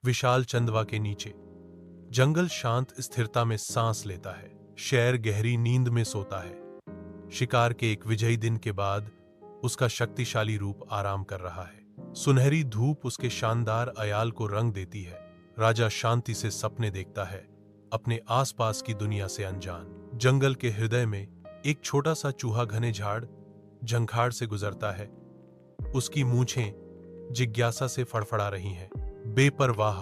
विशाल चंदवा के नीचे जंगल शांत स्थिरता में सांस लेता है। शेर गहरी नींद में सोता है। शिकार के एक विजयी दिन के बाद उसका शक्तिशाली रूप आराम कर रहा है। सुनहरी धूप उसके शानदार अयाल को रंग देती है। राजा शांति से सपने देखता है, अपने आसपास की दुनिया से अनजान। जंगल के हृदय में एक छोटा सा चूहा घने झाड़ झंखाड़ से गुजरता है। उसकी मूंछें जिज्ञासा से फड़फड़ा रही हैं। बेपरवाह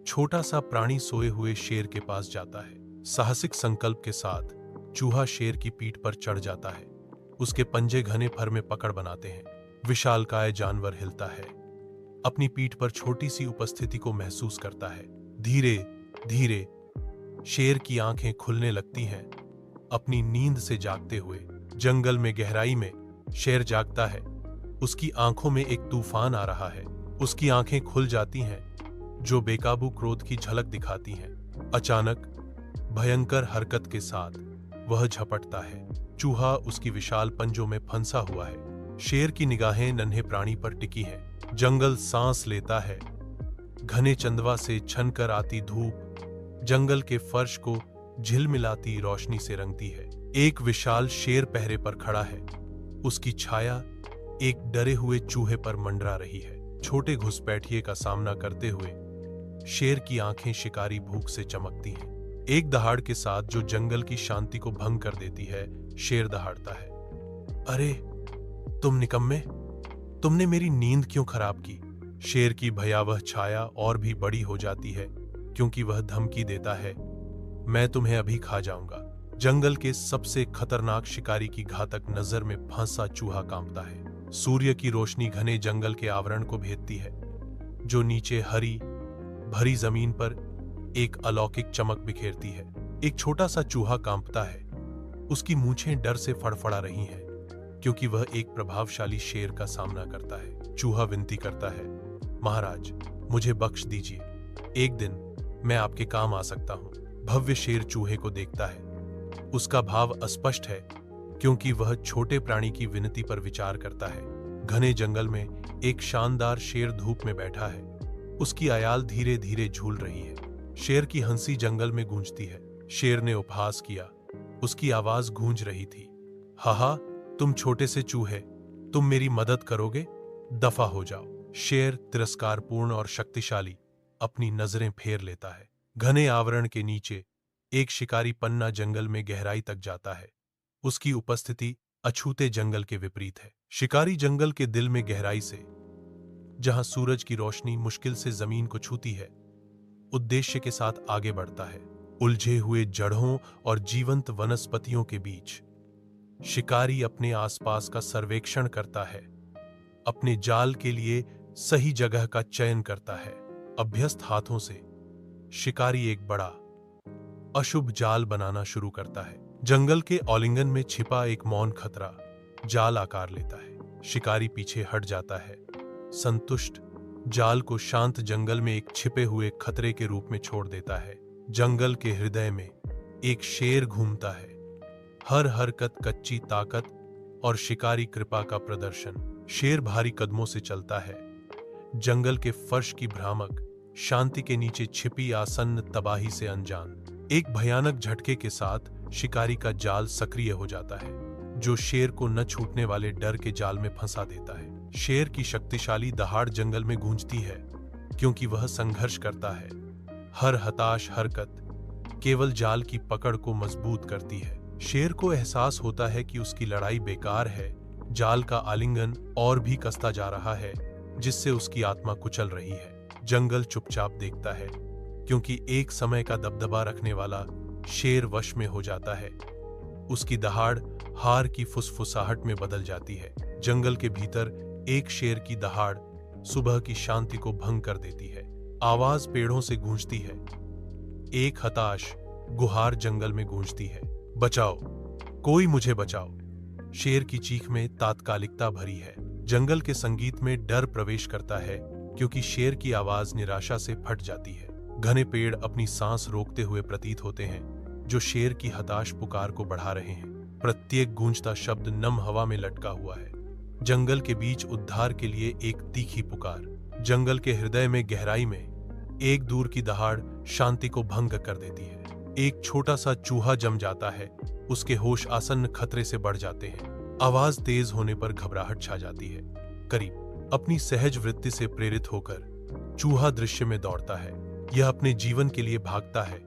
छोटा सा प्राणी सोए हुए शेर के पास जाता है। साहसिक संकल्प के साथ चूहा शेर की पीठ पर चढ़ जाता है। उसके पंजे घने फर में पकड़ बनाते हैं। विशालकाय जानवर हिलता है, अपनी पीठ पर छोटी सी उपस्थिति को महसूस करता है। धीरे धीरे शेर की आंखें खुलने लगती हैं, अपनी नींद से जागते हुए। जंगल में गहराई में शेर जागता है। उसकी आंखों में एक तूफान आ रहा है। उसकी आंखें खुल जाती हैं, जो बेकाबू क्रोध की झलक दिखाती हैं। अचानक भयंकर हरकत के साथ वह झपटता है। चूहा उसकी विशाल पंजों में फंसा हुआ है। शेर की निगाहें नन्हे प्राणी पर टिकी हैं। जंगल सांस लेता है। घने चंदवा से छनकर आती धूप जंगल के फर्श को झिलमिलाती रोशनी से रंगती है। एक विशाल शेर पहरे पर खड़ा है। उसकी छाया एक डरे हुए चूहे पर मंडरा रही है। छोटे घुसपैठिए का सामना करते हुए शेर की आंखें शिकारी भूख से चमकती हैं। एक दहाड़ के साथ जो जंगल की शांति को भंग कर देती है, शेर दहाड़ता है, अरे तुम निकम्मे, तुमने मेरी नींद क्यों खराब की? शेर की भयावह छाया और भी बड़ी हो जाती है, क्योंकि वह धमकी देता है, मैं तुम्हें अभी खा जाऊंगा। जंगल के सबसे खतरनाक शिकारी की घातक नजर में फंसा चूहा कांपता है। सूर्य की रोशनी घने जंगल के आवरण को भेदती है, जो नीचे हरी भरी जमीन पर एक अलौकिक चमक बिखेरती है। एक छोटा सा चूहा कांपता है। उसकी मूंछें डर से फड़फड़ा रही हैं, क्योंकि वह एक प्रभावशाली शेर का सामना करता है। चूहा विनती करता है, महाराज, मुझे बख्श दीजिए। एक दिन मैं आपके काम आ सकता हूं। भव्य शेर चूहे को देखता है। उसका भाव अस्पष्ट है, क्योंकि वह छोटे प्राणी की विनती पर विचार करता है। घने जंगल में एक शानदार शेर धूप में बैठा है। उसकी अयाल धीरे धीरे झूल रही है। शेर की हंसी जंगल में गूंजती है। शेर ने उपहास किया। उसकी आवाज गूंज रही थी, हाहा, तुम छोटे से चूहे, तुम मेरी मदद करोगे? दफा हो जाओ। शेर तिरस्कारपूर्ण और शक्तिशाली अपनी नजरें फेर लेता है। घने आवरण के नीचे एक शिकारी पन्ना जंगल में गहराई तक जाता है। उसकी उपस्थिति अछूते जंगल के विपरीत है। शिकारी जंगल के दिल में गहराई से, जहां सूरज की रोशनी मुश्किल से जमीन को छूती है, उद्देश्य के साथ आगे बढ़ता है। उलझे हुए जड़ों और जीवंत वनस्पतियों के बीच शिकारी अपने आसपास का सर्वेक्षण करता है, अपने जाल के लिए सही जगह का चयन करता है। अभ्यस्त हाथों से शिकारी एक बड़ा अशुभ जाल बनाना शुरू करता है। जंगल के आलिंगन में छिपा एक मौन खतरा जाल आकार लेता है। शिकारी पीछे हट जाता है, संतुष्ट, जाल को शांत जंगल में एक छिपे हुए खतरे के रूप में छोड़ देता है। जंगल के हृदय में एक शेर घूमता है, हर हरकत कच्ची ताकत और शिकारी कृपा का प्रदर्शन। शेर भारी कदमों से चलता है, जंगल के फर्श की भ्रामक शांति के नीचे छिपी आसन्न तबाही से अनजान। एक भयानक झटके के साथ शिकारी का जाल सक्रिय हो जाता है, जो शेर को न छूटने वाले डर के जाल में फंसा देता है। शेर की शक्तिशाली दहाड़ जंगल में गूंजती है, क्योंकि वह संघर्ष करता है। हर हताश हरकत केवल जाल की पकड़ को मजबूत करती है। शेर को एहसास होता है कि उसकी लड़ाई बेकार है। जाल का आलिंगन और भी कसता जा रहा है, जिससे उसकी आत्मा कुचल रही है। जंगल चुपचाप देखता है, क्योंकि एक समय का दबदबा रखने वाला शेर वश में हो जाता है। उसकी दहाड़ हार की फुसफुसाहट में बदल जाती है। जंगल के भीतर एक शेर की दहाड़ सुबह की शांति को भंग कर देती है। आवाज पेड़ों से गूंजती है। एक हताश गुहार जंगल में गूंजती है, बचाओ, कोई मुझे बचाओ। शेर की चीख में तात्कालिकता भरी है। जंगल के संगीत में डर प्रवेश करता है, क्योंकि शेर की आवाज निराशा से फट जाती है। घने पेड़ अपनी सांस रोकते हुए प्रतीत होते हैं, जो शेर की हताश पुकार को बढ़ा रहे हैं। प्रत्येक गूंजता शब्द नम हवा में लटका हुआ है। जंगल के बीच उद्धार के लिए एक तीखी पुकार। जंगल के हृदय में गहराई में एक दूर की दहाड़ शांति को भंग कर देती है। एक छोटा सा चूहा जम जाता है, उसके होश आसन्न खतरे से बढ़ जाते हैं। आवाज तेज होने पर घबराहट छा जाती है। करीब अपनी सहज वृत्ति से प्रेरित होकर चूहा दृश्य में दौड़ता है। यह अपने जीवन के लिए भागता है,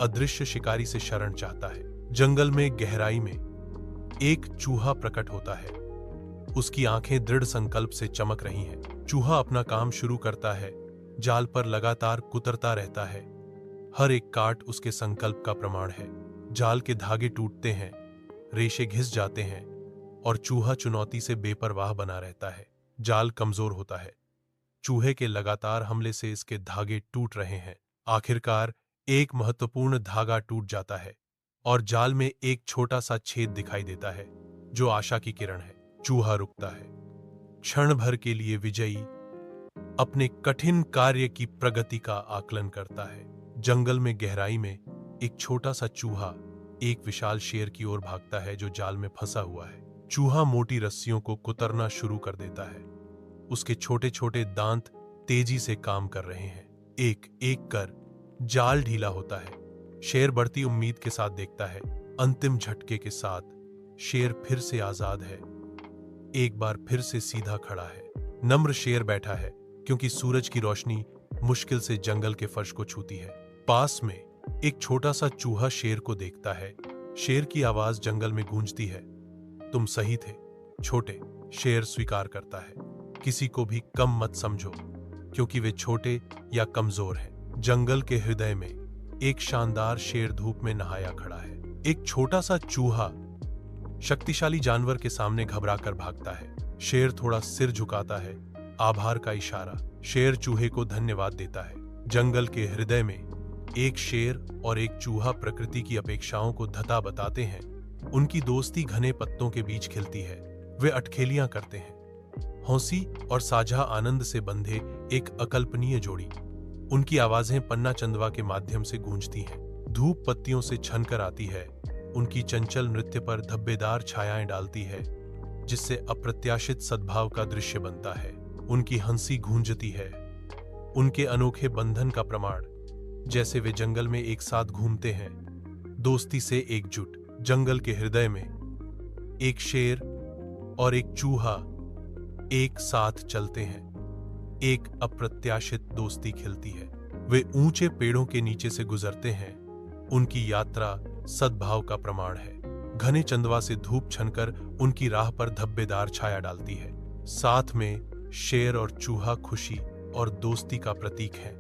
अदृश्य शिकारी से शरण चाहता है। जंगल में गहराई में एक चूहा प्रकट होता है। उसकी आंखें दृढ़ संकल्प से चमक रही हैं। चूहा अपना काम शुरू करता है, जाल पर लगातार कुतरता रहता है। हर एक काट उसके संकल्प का प्रमाण है। जाल के धागे टूटते हैं, रेशे घिस जाते हैं और चूहा चुनौती से बेपरवाह बना रहता है। जाल कमजोर होता है, चूहे के लगातार हमले से इसके धागे टूट रहे हैं। आखिरकार एक महत्वपूर्ण धागा टूट जाता है और जाल में एक छोटा सा छेद दिखाई देता है जो आशा की किरण है। चूहा रुकता है, क्षण भर के लिए विजयी, अपने कठिन कार्य की प्रगति का आकलन करता है। जंगल में गहराई में एक छोटा सा चूहा एक विशाल शेर की ओर भागता है जो जाल में फंसा हुआ है। चूहा मोटी रस्सियों को कुतरना शुरू कर देता है। उसके छोटे छोटे दांत तेजी से काम कर रहे हैं। एक एक कर जाल ढीला होता है। शेर बढ़ती उम्मीद के साथ देखता है। अंतिम झटके के साथ शेर फिर से आजाद है, एक बार फिर से सीधा खड़ा है। नम्र शेर बैठा है क्योंकि सूरज की रोशनी मुश्किल से जंगल के फर्श को छूती है। पास में एक छोटा सा चूहा शेर को देखता है। शेर की आवाज जंगल में गूंजती है, तुम सही थे छोटे। शेर स्वीकार करता है, किसी को भी कम मत समझो क्योंकि वे छोटे या कमजोर हैं। जंगल के हृदय में एक शानदार शेर धूप में नहाया खड़ा है। एक छोटा सा चूहा शक्तिशाली जानवर के सामने घबरा कर भागता है। शेर थोड़ा सिर झुकाता है, आभार का इशारा। शेर चूहे को धन्यवाद देता है। जंगल के हृदय में एक शेर और एक चूहा प्रकृति की अपेक्षाओं को धता बताते हैं। उनकी दोस्ती घने पत्तों के बीच खिलती है। वे अटखेलियां करते हैं, हौसी और साझा आनंद से बंधे एक अकल्पनीय जोड़ी। उनकी आवाजें पन्ना चंदवा के माध्यम से गूंजती हैं। धूप पत्तियों से छनकर आती है, उनकी चंचल नृत्य पर धब्बेदार छायाएं डालती है जिससे अप्रत्याशित सद्भाव का दृश्य बनता है। उनकी हंसी गूंजती है, उनके अनोखे बंधन का प्रमाण, जैसे वे जंगल में एक साथ घूमते हैं, दोस्ती से एकजुट। जंगल के हृदय में एक शेर और एक चूहा एक साथ चलते हैं। एक अप्रत्याशित दोस्ती खिलती है। वे ऊंचे पेड़ों के नीचे से गुजरते हैं। उनकी यात्रा सद्भाव का प्रमाण है। घने चंदवा से धूप छनकर उनकी राह पर धब्बेदार छाया डालती है। साथ में शेर और चूहा खुशी और दोस्ती का प्रतीक है।